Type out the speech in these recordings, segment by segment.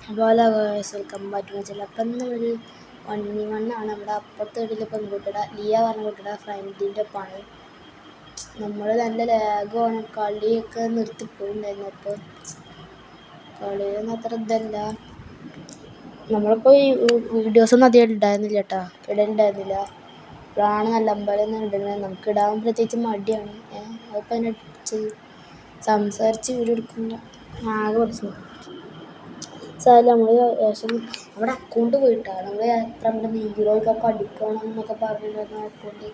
അതുപോലെ welcome back വെച്ചാൽ അപ്പം നമ്മളൊരു 1v1 ആണ്. നമ്മുടെ അപ്പുറത്തെ വീട്ടിലെ പെൺകുട്ടിയുടെ ലിയ പറഞ്ഞ കുട്ടിയുടെ ഫ്രണ്ടിൻ്റെ ഒപ്പമാണ്. നമ്മൾ നല്ല ലാഗാണ്, കളിയൊക്കെ നിർത്തിപ്പോയിട്ടുണ്ടായിരുന്നു. അപ്പോൾ കളിയൊന്നും അത്ര ഇതല്ല. നമ്മളിപ്പോൾ ഈ വീഡിയോസൊന്നും അധികം ഉണ്ടായിരുന്നില്ല കേട്ടോ, ഇടലുണ്ടായിരുന്നില്ല. ഇപ്പോഴാണ് നല്ല അമ്പലം ഇടുന്നത്. നമുക്ക് ഇടാൻ പ്രത്യേകിച്ച് മടിയാണ്. അതിപ്പോൾ അതിനെ സംസാരിച്ച് വീഡിയോ എടുക്കുമ്പോൾ ആകെ പ്രശ്നം സാറിൽ നമ്മൾ ശേഷം നമ്മുടെ അക്കൗണ്ട് പോയിട്ടാണ്. നമ്മൾ എത്ര നമ്മുടെ ഹീറോയ്ക്കൊക്കെ അടിക്കണം എന്നൊക്കെ പറഞ്ഞിട്ടുണ്ടായിരുന്നു. അക്കൗണ്ട്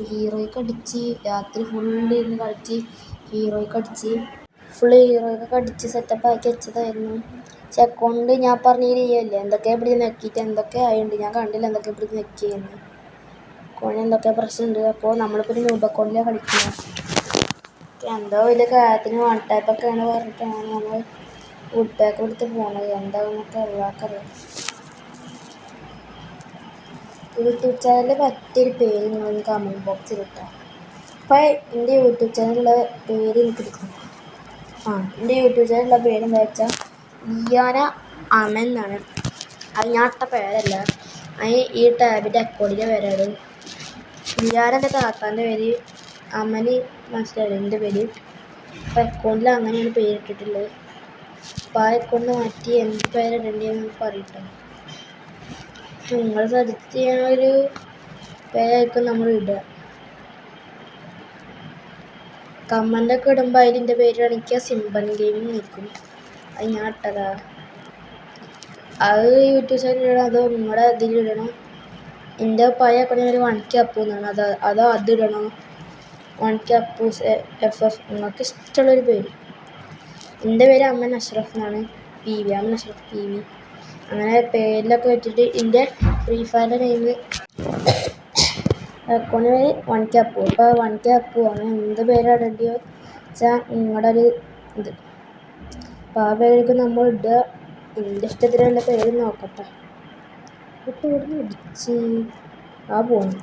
ഹീറോയ്ക്ക് അടിച്ച് രാത്രി ഫുള്ള് ഇരുന്ന് കളിച്ച് ഹീറോയ്ക്കൊക്കെ അടിച്ച് സെറ്റപ്പ് ആക്കി വെച്ചതായിരുന്നു. പക്ഷെ അക്കൗണ്ട് ഞാൻ പറഞ്ഞില്ലേ എന്തൊക്കെ പിടിച്ച് നെക്കിയിട്ട് എന്തൊക്കെ ആയുണ്ട്, ഞാൻ കണ്ടില്ല എന്തൊക്കെ പിടിച്ച് നെക്കിയെന്ന്. അക്കൗണ്ടിന് എന്തൊക്കെ പ്രശ്നമുണ്ട്. അപ്പോൾ നമ്മളിപ്പോൾ ഒരു ന്യൂബ് അക്കൗണ്ടിലാണ് കളിക്കുന്നത്. എന്തോ വലിയ കാര്യത്തിന് വൺ ടൈപ്പൊക്കെയാണ് പറഞ്ഞിട്ടാണ് നമ്മൾ വുഡ് പാക്ക് എടുത്ത് പോണത്. എന്താണെന്നൊക്കെ എല്ലാവർക്കറിയാം. യൂട്യൂബ് ചാനലിൽ പറ്റിയൊരു പേര് നിങ്ങൾ കമൻറ്റ് ബോക്സിൽ ഇട്ടാൽ. അപ്പോൾ എൻ്റെ യൂട്യൂബ് ചാനലിലുള്ള പേര് എനിക്ക് എടുക്കണം. എൻ്റെ യൂട്യൂബ് ചാനലിലുള്ള പേര് എന്താ വെച്ചാൽ ലിയാന അമൻ എന്നാണ്. അത് ഞാൻ ഇട്ട പേരല്ല, അതിന് ഈ ടാബിൻ്റെ അക്കൗണ്ടിൻ്റെ പേരാണ്. ലിയാന എൻ്റെ താത്താൻ്റെ പേര്, അമന് മനസ്സിലായില്ല എൻ്റെ പേര്. അപ്പോൾ അക്കൗണ്ടിൽ അങ്ങനെയാണ് പേരിട്ടിട്ടുള്ളത്. അപ്പോൾ ആ അക്കൗണ്ട് മാറ്റി എന്ത് പേരിടേണ്ടതെന്ന് പറയട്ടോ. നിങ്ങൾ സജസ്റ്റ് ചെയ്യാനൊരു പേരായിരിക്കും നമ്മൾ ഇടുക. കമൻ്റൊക്കെ ഇടുമ്പോൾ അതിൻ്റെ പേരാണെങ്കിൽ സിംബൻ ഗെയിമിങ് നിൽക്കും. അത് ഞാൻ ഇട്ടതാ. അത് യൂട്യൂബ് ചാനലിടണം, അതോ നിങ്ങളുടെ ഇതിലിടണം. എൻ്റെ പഴയ അക്കൗണ്ടിൽ ഒരു 1K അപ്പു എന്നാണ്. അതോ അതിടണോ? 1K അപ്പൂസ് FF, നിങ്ങൾക്ക് ഇഷ്ടമുള്ളൊരു പേര്. എൻ്റെ പേര് അമ്മൻ അഷ്റഫ് എന്നാണ്. PV അമ്മൻ അഷ്റഫ് PV. അങ്ങനെ പേരിലൊക്കെ വെച്ചിട്ട് എൻ്റെ ഫ്രീ ഫയറിൻ്റെ നെയിം അക്കൗണ്ട് പേര് 1K അപ്പു. ഇപ്പോൾ 1K അപ്പു അങ്ങനെ എന്ത് പേരിടേണ്ടിയോ വെച്ചാൽ നിങ്ങളുടെ ഒരു ഇത്. അപ്പോൾ ആ പേരായിരിക്കും നമ്മൾ ഇടുക. എൻ്റെ ഇഷ്ടത്തിലുള്ള പേര് നോക്കട്ടെ. ഇപ്പോൾ ഇവിടുന്ന് ഇടിച്ച് പോന്നു.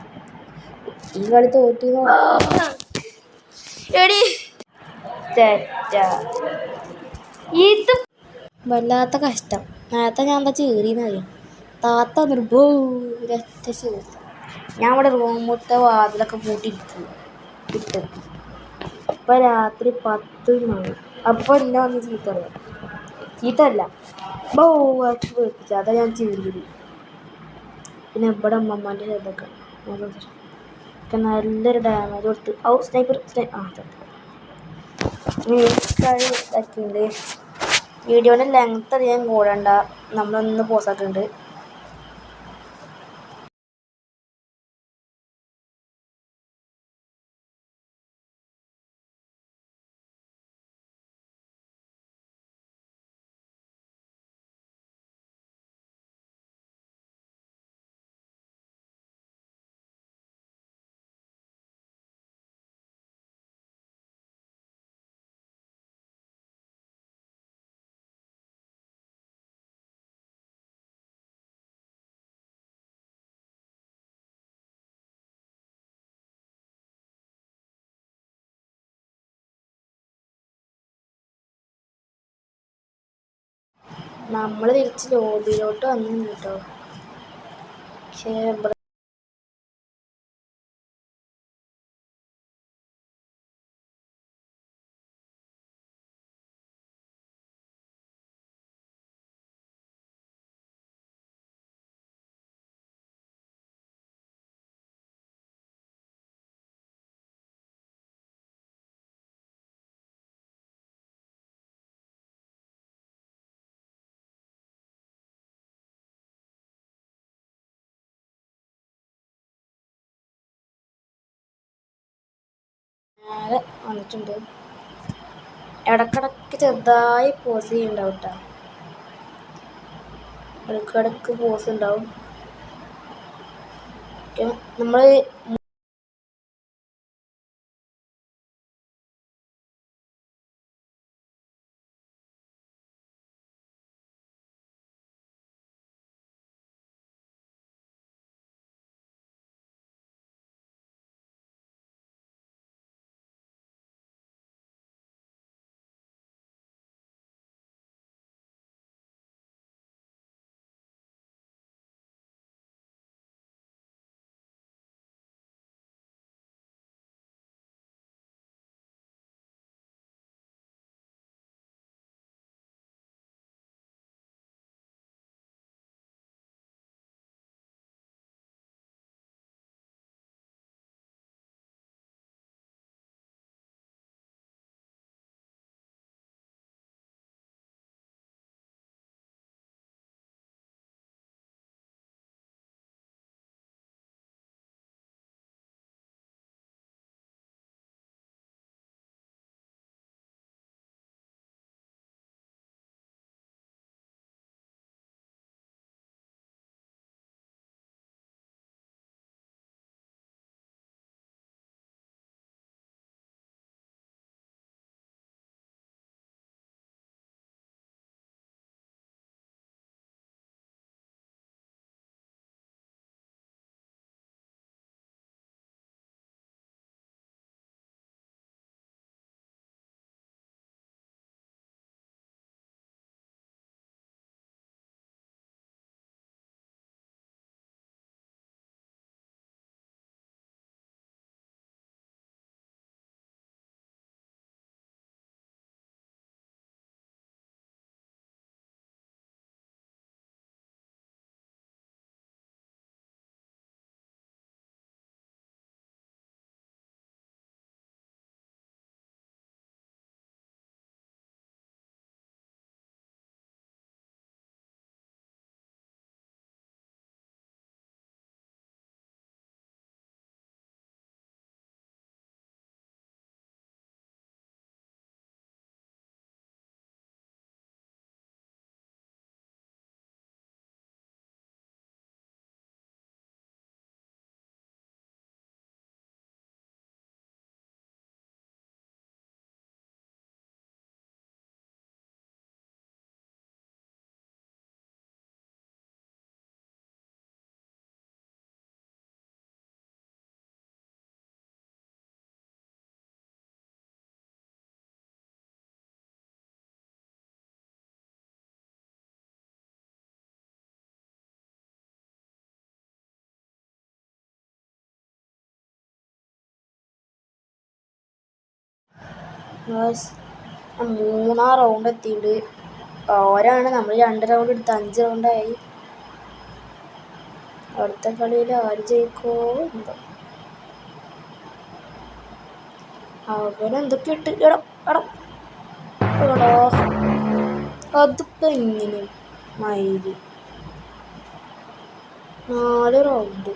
ഈ കളി തോറ്റി ഇത് വല്ലാത്ത കഷ്ടം. നേരത്തെ ഞാൻ എന്താ ചീറിയെന്നറിയാം. താത്ത വന്നിട്ട് ഒരൊറ്റ ചീറി. ഞാൻ ഇവിടെ റൂമിലത്തെ വാതിലൊക്കെ പൂട്ടിയിട്ട്. ഇപ്പം രാത്രി 10 മണി. അപ്പോൾ എന്നെ വന്ന് ചീത്തല്ല വച്ച് പേടിപ്പിച്ച. അതാ ഞാൻ ചീറിയത്. പിന്നെ ഇവിടെ അമ്മമ്മേൻ്റെ ഇതൊക്കെ നല്ലൊരു ഡാമേജ് കൊടുത്ത്. സ്നൈപ്പർ ഇതാക്കിയിട്ടുണ്ട്. വീഡിയോൻ്റെ ലെങ്ത്ത് അധികം കൂടണ്ട, നമ്മളൊന്ന് പോസാക്കുന്നുണ്ട്. നമ്മൾ തിരിച്ച് ലോബിയിലോട്ട് വന്നു കേട്ടോ. പക്ഷേ നേരെ വന്നിട്ടുണ്ട്. ഇടക്കിടക്ക് ചെറുതായി പോസ് ചെയ്യുന്നുണ്ടാവും കേട്ടോ. ഇടക്കിടക്ക് പോസ് ഉണ്ടാവും. നമ്മൾ മൂന്നാം റൗണ്ട് എത്തിയിട്ട് ഓരാണ് നമ്മൾ 2 റൗണ്ട് എടുത്ത് 5 റൗണ്ടായി. അടുത്ത കളിയിൽ ആര് ജയിക്കോ എന്തോ. അവനെന്തൊക്കെ ഇട്ട് എടാ അതിപ്പോ എങ്ങനെ മയില് 4 റൗണ്ട്.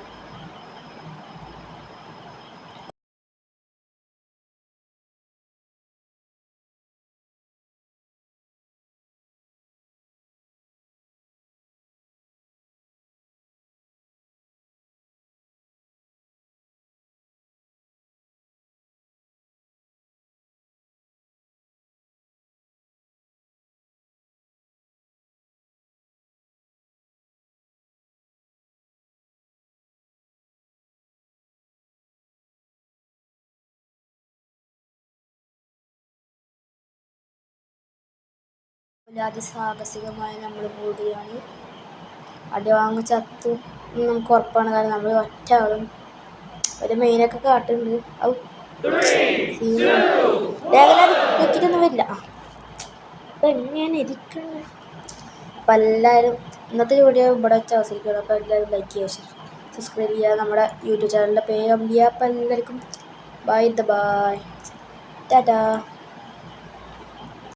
അതിസാഹസികമായി നമ്മൾ പോവുകയാണ്. അടി വാങ്ങി ചത്തു നമുക്ക് ഉറപ്പാണ്. കാരണം നമ്മൾ ഒറ്റ ആളും ഒരു മെയിനൊക്കെ കാട്ടുന്നുണ്ട്. അത് വെച്ചിട്ടൊന്നും വരില്ല. അപ്പം എങ്ങനെ ഇരിക്കുന്നത്. അപ്പം എല്ലാവരും ഇന്നത്തെ വീഡിയോ ഇവിടെ വെച്ച് അവസാനിക്കുകയാണ്. അപ്പോൾ എല്ലാവരും ലൈക്ക് ചെയ്യുക, സബ്സ്ക്രൈബ് ചെയ്യുക. നമ്മുടെ യൂട്യൂബ് ചാനലിൻ്റെ പേര് അമ്പിയ. അപ്പം എല്ലാവർക്കും ബൈ ടാറ്റാ.